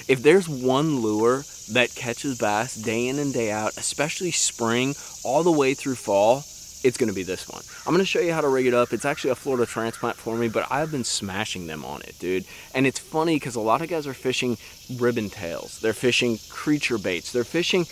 If there's one lure that catches bass day in and day out, especially spring all the way through fall, it's gonna be this one. I'm gonna show you how to rig it up. It's actually a Florida transplant for me, but I've been smashing them on it, dude. And it's funny because a lot of guys are fishing ribbon tails. They're fishing creature baits. They're fishing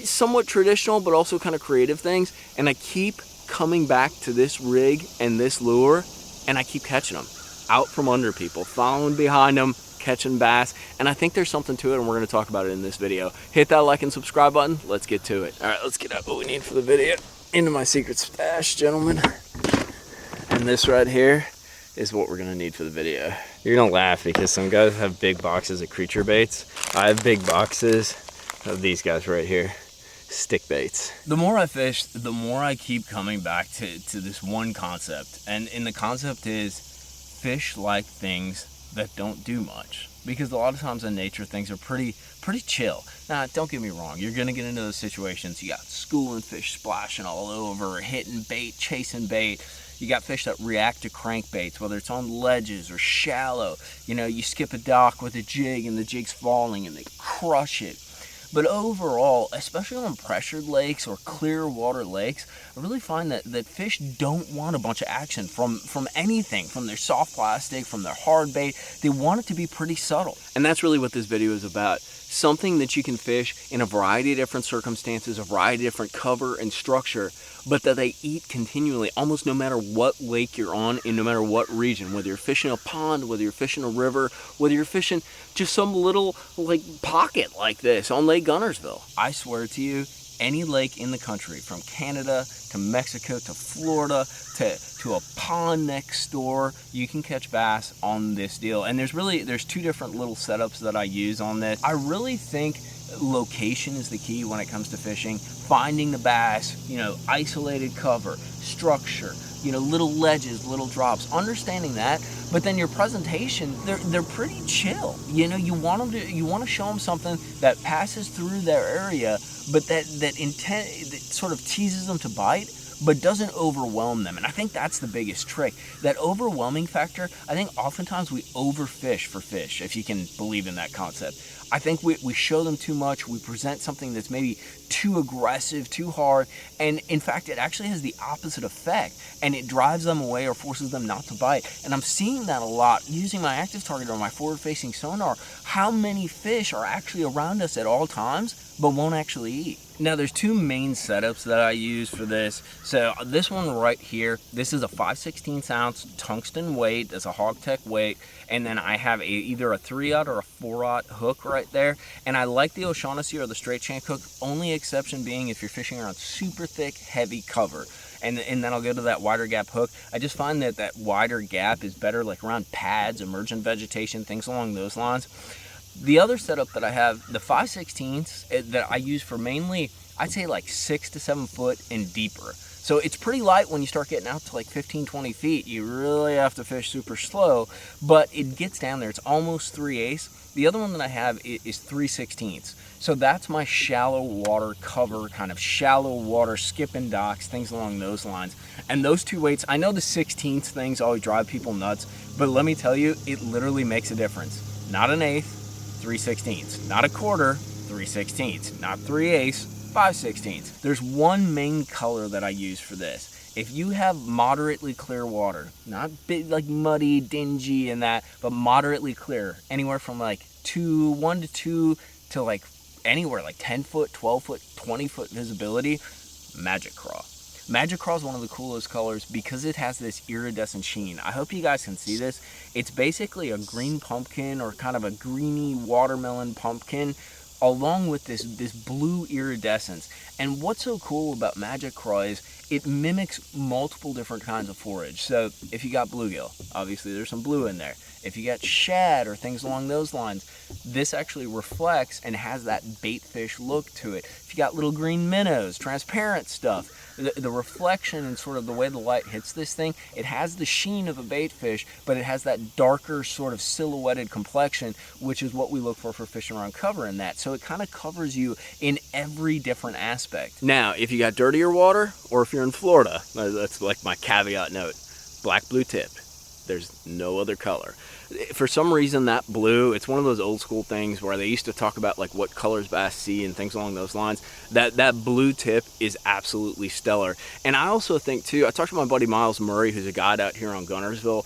somewhat traditional, but also kind of creative things. And I keep coming back to this rig and this lure, and I keep catching them out from under people, following behind them, catching bass. And I think there's something to it, and we're gonna talk about it in this video. Hit that like and subscribe button. Let's get to it. All right, let's get out what we need for the video. Into my secret stash, gentlemen. And this right here is what we're gonna need for the video. You're gonna laugh because some guys have big boxes of creature baits. I have big boxes of these guys right here, stick baits. The more I fish, the more I keep coming back to this one concept. And the concept is fish like things that don't do much. Because a lot of times in nature, things are pretty chill. Now, don't get me wrong, you're gonna get into those situations. You got schooling fish splashing all over, hitting bait, chasing bait. You got fish that react to crankbaits, whether it's on ledges or shallow. You know, you skip a dock with a jig and the jig's falling and they crush it. But overall, especially on pressured lakes or clear water lakes, I really find that fish don't want a bunch of action from anything, from their soft plastic, from their hard bait. They want it to be pretty subtle. And that's really what this video is about. Something that you can fish in a variety of different circumstances, a variety of different cover and structure, but that they eat continually, almost no matter what lake you're on and no matter what region, whether you're fishing a pond, whether you're fishing a river, whether you're fishing just some little like pocket like this on Lake Gunnersville. I swear to you, any lake in the country, from Canada to Mexico to Florida to a pond next door, you can catch bass on this deal. And there's two different little setups that I use on this. I really think location is the key when it comes to fishing. Finding the bass, you know, isolated cover, structure, you know, little ledges, little drops, understanding that. But then your presentation, they're pretty chill. You know, you want to show them something that passes through their area, but that sort of teases them to bite, but doesn't overwhelm them. And I think that's the biggest trick. That overwhelming factor, I think oftentimes we overfish for fish, if you can believe in that concept. I think we show them too much, we present something that's maybe too aggressive, too hard, and in fact it actually has the opposite effect, and it drives them away or forces them not to bite. And I'm seeing that a lot using my active target or my forward-facing sonar. How many fish are actually around us at all times but won't actually eat? Now there's two main setups that I use for this. So this one right here, this is a 5/16 ounce tungsten weight. That's a Hogtech weight. And then I have either a 3/0 or a 4/0 hook right there. And I like the O'Shaughnessy or the straight shank hook, only exception being if you're fishing around super thick, heavy cover. And then I'll go to that wider gap hook. I just find that wider gap is better like around pads, emergent vegetation, things along those lines. The other setup that I have, the 5/16 that I use for mainly, I'd say like 6 to 7 foot and deeper. So it's pretty light when you start getting out to like 15, 20 feet. You really have to fish super slow, but it gets down there. It's almost 3/8. The other one that I have is 3/16. So that's my shallow water cover, kind of shallow water, skipping docks, things along those lines. And those two weights, I know the 16th things always drive people nuts, but let me tell you, it literally makes a difference. Not an eighth, 3/16. Not a quarter, 3/16. Not 3/8, 5/16. There's one main color that I use for this. If you have moderately clear water, not big like muddy, dingy and that, but moderately clear, anywhere from like 1 to 2 to like anywhere like 10 foot, 12 foot, 20 foot visibility, Magic Craw. Magic Craw is one of the coolest colors because it has this iridescent sheen. I hope you guys can see this. It's basically a green pumpkin or kind of a greeny watermelon pumpkin along with this blue iridescence. And what's so cool about Magic Craw is it mimics multiple different kinds of forage. So if you got bluegill, obviously there's some blue in there. If you got shad or things along those lines, this actually reflects and has that bait fish look to it. If you got little green minnows, transparent stuff, the reflection and sort of the way the light hits this thing, it has the sheen of a bait fish, but it has that darker sort of silhouetted complexion, which is what we look for fishing around cover in that. So it kind of covers you in every different aspect. Now, if you got dirtier water, or if you're in Florida, that's like my caveat note, black blue tip. There's no other color. For some reason, that blue, it's one of those old school things where they used to talk about like what colors bass see and things along those lines. That blue tip is absolutely stellar. And I also think too, I talked to my buddy Miles Murray, who's a guide out here on Guntersville.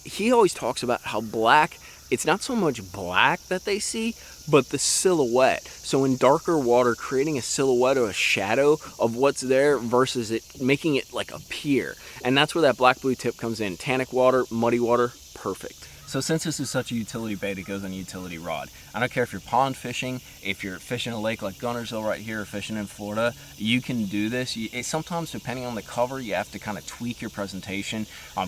He always talks about how black, it's not so much black that they see, but the silhouette. So in darker water, creating a silhouette or a shadow of what's there versus it making it like appear. And that's where that black blue tip comes in. Tannic water, muddy water, perfect. So since this is such a utility bait, it goes on a utility rod. I don't care if you're pond fishing, if you're fishing a lake like Guntersville right here, or fishing in Florida, you can do this. Sometimes, depending on the cover, you have to kind of tweak your presentation,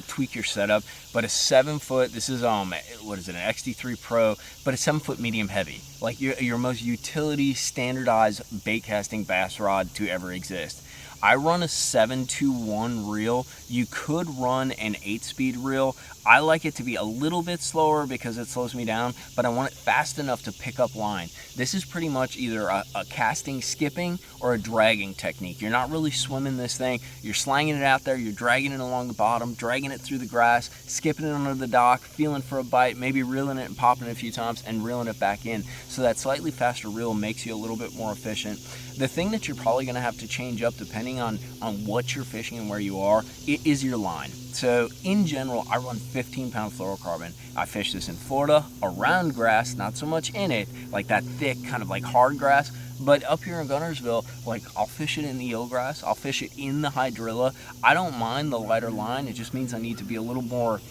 tweak your setup. But a 7-foot, this is what is it, an XD3 Pro, but a 7-foot medium heavy, like your most utility standardized bait casting bass rod to ever exist. I run a 7-2-1 reel. You could run an 8-speed reel. I like it to be a little bit slower because it slows me down, but I want it fast enough to pick up line. This is pretty much either a casting skipping or a dragging technique. You're not really swimming this thing. You're slanging it out there, you're dragging it along the bottom, dragging it through the grass, skipping it under the dock, feeling for a bite, maybe reeling it and popping it a few times and reeling it back in. So that slightly faster reel makes you a little bit more efficient. The thing that you're probably gonna have to change up depending on what you're fishing and where you are, is your line. So in general, I run 15-pound fluorocarbon. I fish this in Florida, around grass, not so much in it, like that thick kind of like hard grass, but up here in Guntersville, like I'll fish it in the eelgrass, I'll fish it in the hydrilla. I don't mind the lighter line, it just means I need to be a little more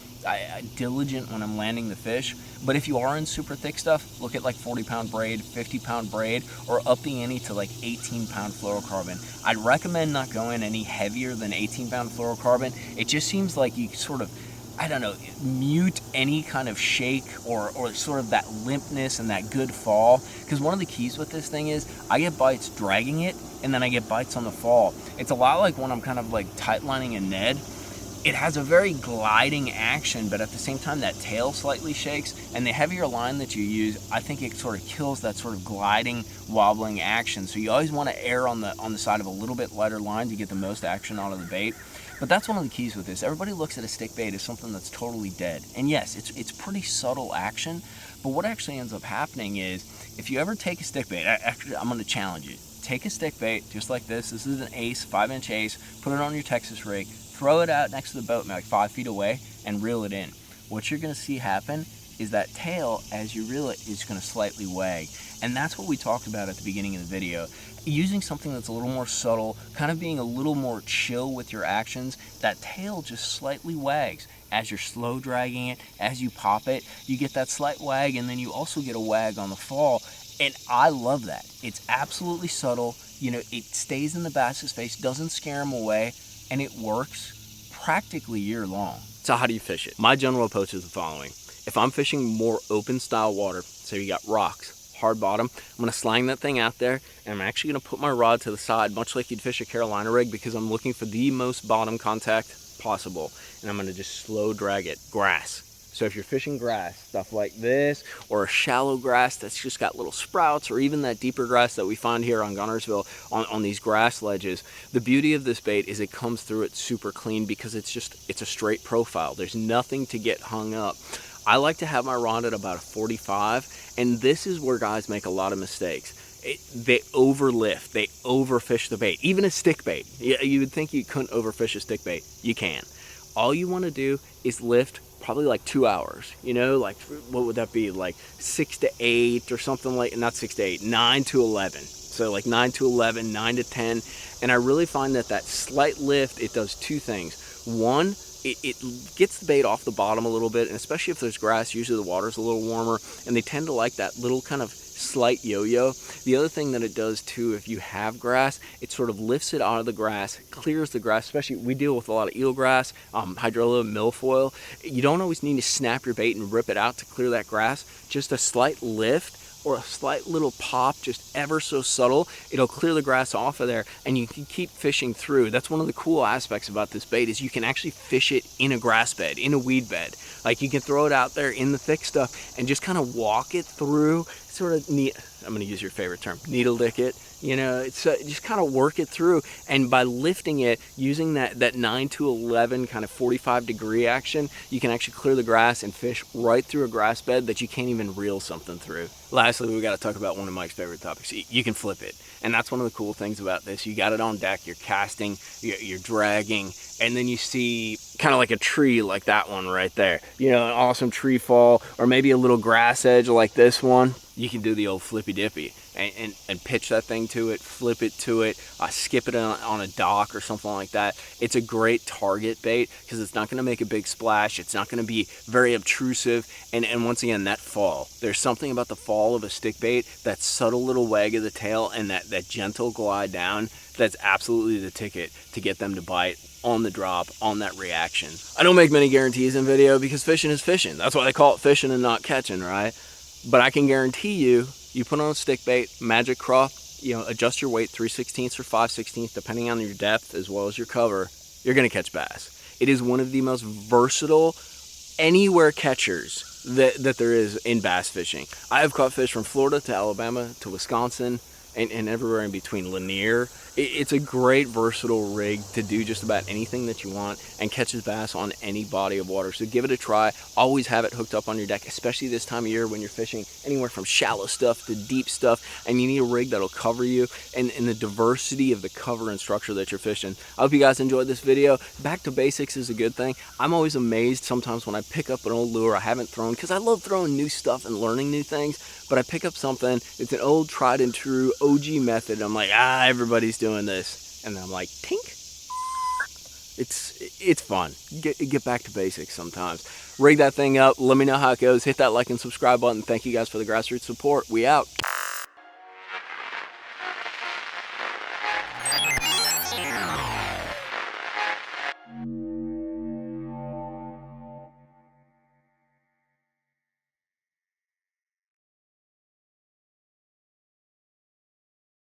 diligent when I'm landing the fish. But if you are in super thick stuff, look at like 40-pound braid, 50-pound braid, or up the ante to like 18-pound fluorocarbon. I'd recommend not going any heavier than 18-pound fluorocarbon. It just seems like you sort of, I don't know, mute any kind of shake or sort of that limpness and that good fall. Because one of the keys with this thing is I get bites dragging it, and then I get bites on the fall. It's a lot like when I'm kind of like tight lining a Ned. It has a very gliding action, but at the same time that tail slightly shakes, and the heavier line that you use, I think it sort of kills that sort of gliding, wobbling action. So you always want to err on the side of a little bit lighter line to get the most action out of the bait. But that's one of the keys with this. Everybody looks at a stick bait as something that's totally dead. And yes, it's pretty subtle action, but what actually ends up happening is, if you ever take a stick bait, actually I'm gonna challenge you. Take a stick bait, just like this. This is an ace, 5-inch ace, put it on your Texas rig, throw it out next to the boat, like 5 feet away, and reel it in. What you're gonna see happen is that tail, as you reel it, is gonna slightly wag. And that's what we talked about at the beginning of the video. Using something that's a little more subtle, kind of being a little more chill with your actions, that tail just slightly wags. As you're slow dragging it, as you pop it, you get that slight wag, and then you also get a wag on the fall. And I love that. It's absolutely subtle. You know, it stays in the bass's face, doesn't scare them away, and it works practically year long. So how do you fish it? My general approach is the following. If I'm fishing more open style water, so you got rocks, hard bottom, I'm gonna slang that thing out there, and I'm actually gonna put my rod to the side, much like you'd fish a Carolina rig, because I'm looking for the most bottom contact possible. And I'm gonna just slow drag it, grass. So if you're fishing grass, stuff like this, or a shallow grass that's just got little sprouts, or even that deeper grass that we find here on Guntersville on these grass ledges, the beauty of this bait is it comes through it super clean because it's a straight profile. There's nothing to get hung up. I like to have my rod at about a 45, and this is where guys make a lot of mistakes. They overlift, they overfish the bait. Even a stick bait, you would think you couldn't overfish a stick bait. You can. All you want to do is lift probably like 2 hours, you know, like what would that be, like 6 to 8 or something, like, not 6 to 8, 9 to 11. So like 9 to 11, 9 to 10. And I really find that slight lift, it does two things. One, it gets the bait off the bottom a little bit, and especially if there's grass, usually the water's a little warmer, and they tend to like that little kind of slight yo-yo. The other thing that it does too, if you have grass, it sort of lifts it out of the grass, clears the grass. Especially, we deal with a lot of eelgrass, hydrilla, milfoil. You don't always need to snap your bait and rip it out to clear that grass. Just a slight lift or a slight little pop, just ever so subtle, it'll clear the grass off of there, and you can keep fishing through. That's one of the cool aspects about this bait, is you can actually fish it in a grass bed, in a weed bed. Like, you can throw it out there in the thick stuff and just kind of walk it through, sort of I'm going to use your favorite term, needle dick it. You know, it's just kind of work it through, and by lifting it, using that 9 to 11 kind of 45-degree action, you can actually clear the grass and fish right through a grass bed that you can't even reel something through. Lastly, we got to talk about one of Mike's favorite topics. You can flip it, and that's one of the cool things about this. You got it on deck, you're casting, you're dragging, and then you see kind of like a tree like that one right there. You know, an awesome tree fall, or maybe a little grass edge like this one. You can do the old flippy dippy and pitch that thing to it, flip it to it, skip it on a dock or something like that. It's a great target bait because it's not going to make a big splash. It's not going to be very obtrusive. And once again, that fall. There's something about the fall of a stick bait, that subtle little wag of the tail and that gentle glide down, that's absolutely the ticket to get them to bite on the drop, on that reaction. I don't make many guarantees in video because fishing is fishing. That's why they call it fishing and not catching, right? But I can guarantee you put on a stick bait, magic craw, you know, adjust your weight 3/16 or 5/16 depending on your depth as well as your cover, you're gonna catch bass. It is one of the most versatile anywhere catchers that there is in bass fishing. I have caught fish from Florida to Alabama to Wisconsin and everywhere in between. Lanier. It's a great versatile rig to do just about anything that you want and catches bass on any body of water. So give it a try. Always have it hooked up on your deck, especially this time of year when you're fishing anywhere from shallow stuff to deep stuff, and you need a rig that'll cover you and the diversity of the cover and structure that you're fishing. I hope you guys enjoyed this video. Back to basics is a good thing. I'm always amazed sometimes when I pick up an old lure I haven't thrown, because I love throwing new stuff and learning new things, but I pick up something, it's an old tried and true OG method. I'm like, everybody's doing this, and then I'm like, tink. It's fun. Get back to basics sometimes. Rig that thing up. Let me know how it goes. Hit that like and subscribe button. Thank you guys for the grassroots support. We out.